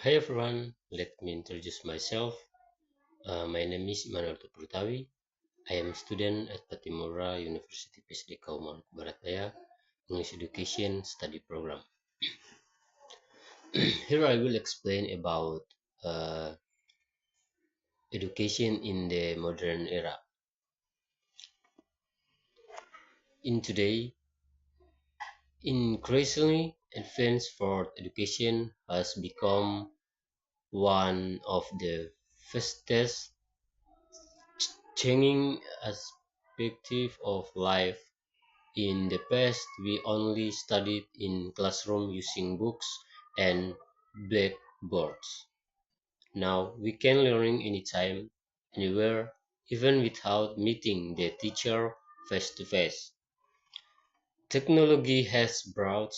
Hi everyone, let me introduce myself. My name is Immanuel Purtawi. I am a student at Patimura University PSD Kauman Barat Daya English Education Study Program. Here I will explain about uh, education in the modern era. In today, increasingly advanced for education has become one of the fastest changing aspects of life. In the past, we only studied in classroom using books and blackboards. Now we can learn anytime, anywhere, even without meeting the teacher face to face. Technology has brought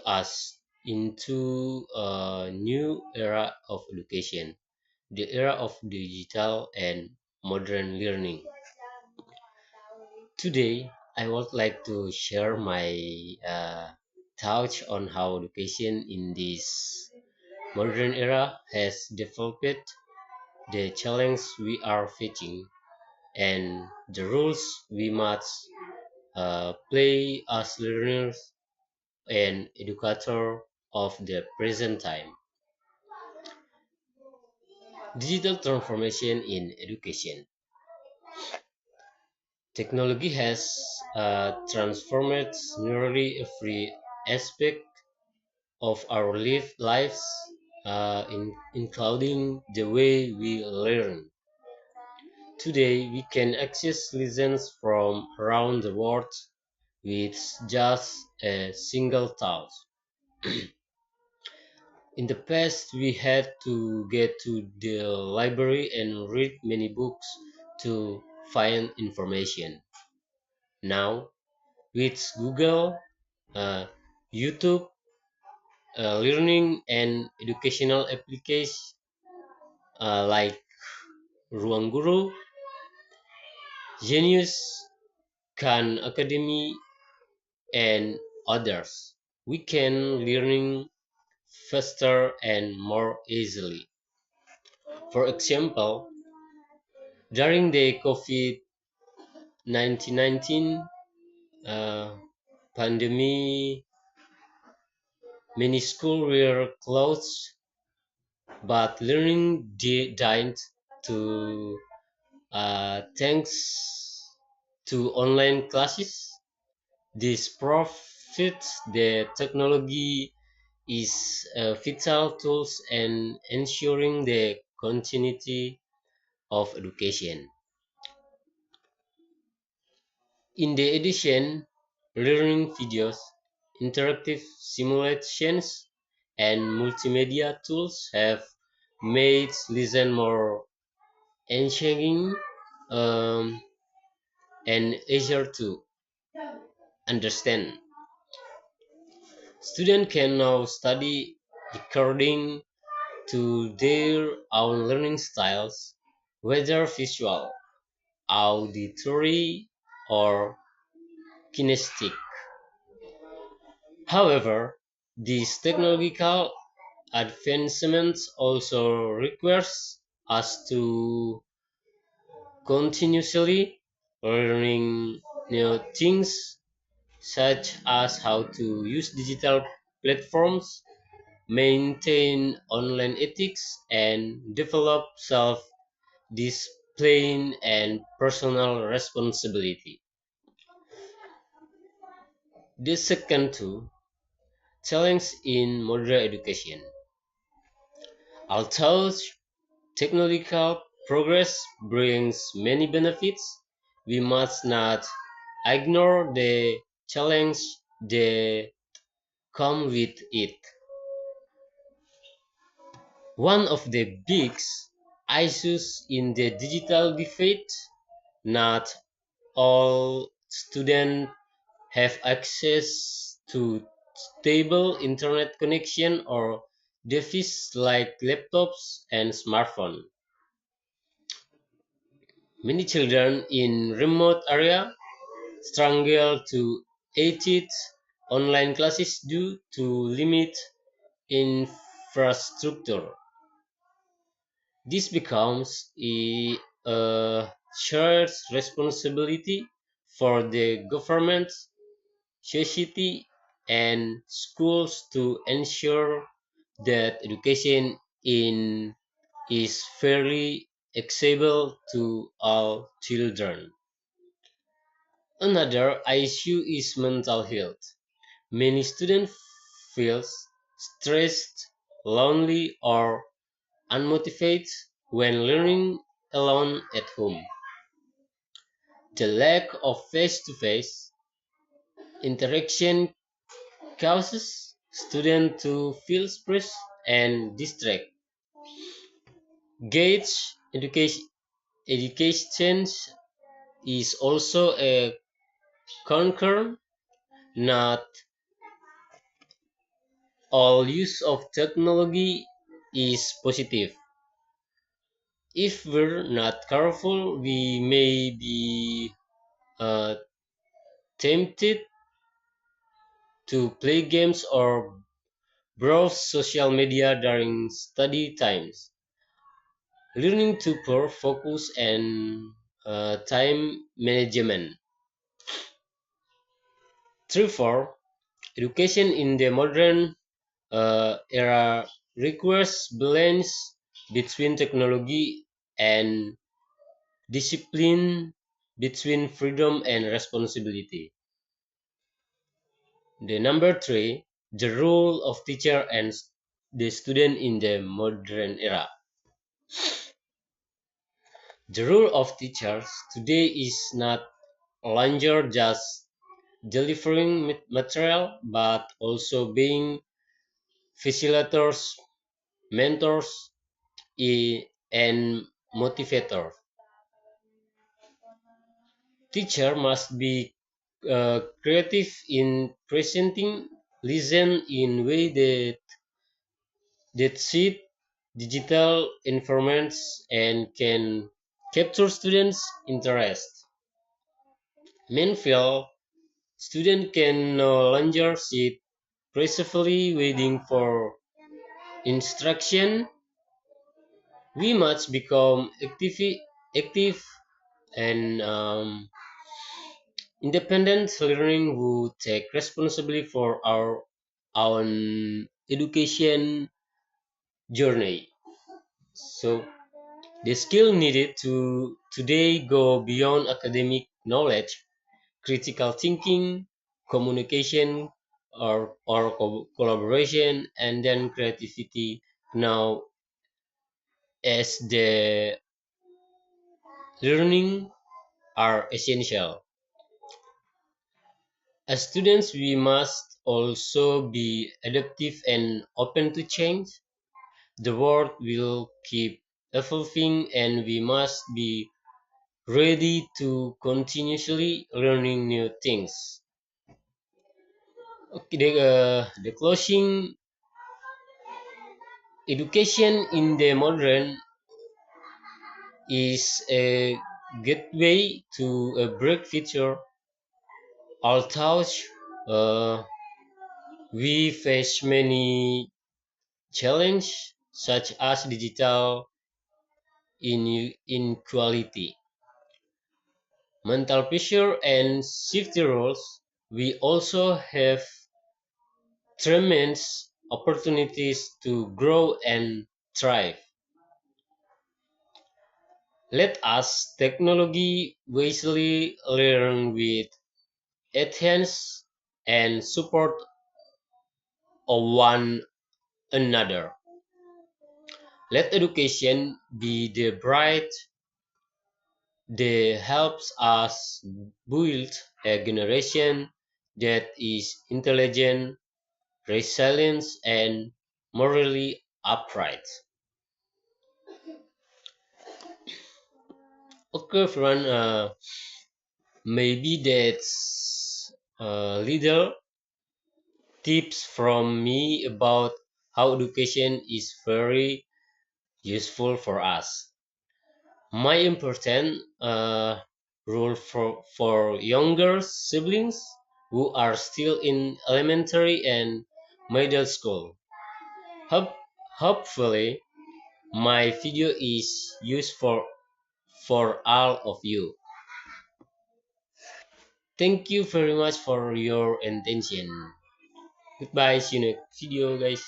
us into a new era of education, the era of digital and modern learning. Today, I would like to share my thoughts on how education in this modern era has developed, the challenge we are facing, and the roles we must play as learners and educators of the present time. Digital transformation in education. Technology has transformed nearly every aspect of our lives, including the way we learn. Today, we can access lessons from around the world with just a single touch. In the past, we had to get to the library and read many books to find information. Now, with Google, uh, YouTube, learning and educational applications like Ruang Guru, Genius, Khan Academy, and others, we can learning faster and more easily. For example, during the COVID-19 uh, pandemic, many schools were closed, but learning didn't to thanks to online classes. This profits the technology is vital tools and ensuring the continuity of education. In the addition, learning videos, interactive simulations, and multimedia tools have made listen more engaging um, and easier to understand. Students can now study according to their own learning styles, whether visual, auditory, or kinesthetic. However, these technological advancements also requires us to continuously learning new things such as how to use digital platforms, maintain online ethics, and develop self-discipline and personal responsibility. The second two, challenge in modern education. Although technological progress brings many benefits, we must not ignore the challenge that come with it. One of the big issues in the digital debate, not all students have access to stable internet connection or devices like laptops and smartphones. Many children in remote areas struggle to attend online classes due to limited infrastructure. This becomes a shared responsibility for the government, society, and schools to ensure that education in is fairly accessible to all children. Another issue is mental health. Many students feel stressed, lonely, or unmotivated when learning alone at home. The lack of face-to-face interaction causes students to feel stressed and distracted. Gauge education is also a concern. Not all use of technology is positive. If we're not careful, we may be uh, tempted to play games or browse social media during study times, leading to poor focus and time management. Therefore, education in the modern era requires balance between technology and discipline, between freedom and responsibility. The number three, the role of teacher and the student in the modern era. The role of teachers today is not longer just delivering material, but also being facilitators, mentors, and motivators. Teacher must be creative in presenting lesson in way that suit digital environments and can capture students' interest. Meanwhile, students can no longer sit passively waiting for instruction. We must become active and independent learning who take responsibility for our own education journey. So the skill needed to today go beyond academic knowledge, critical thinking, communication, or collaboration, and then creativity now as the learning are essential. As students, we must also be adaptive and open to change. The world will keep evolving, and we must be ready to continuously learning new things. Okay, the closing education in the modern is a gateway to a bright future. Although uh, we face many challenges such as digital inequality, mental pressure, and safety rules, we also have tremendous opportunities to grow and thrive. Let us technology wisely learn with ethics and support of one another. Let education be the bright that helps us build a generation that is intelligent, resilient, and morally upright. Okay, everyone, maybe that's little tips from me about how education is very useful for us. My important rule for younger siblings who are still in elementary and middle school. Hope, hopefully, my video is useful for all of you. Thank you very much for your attention. Goodbye. See you next video, guys.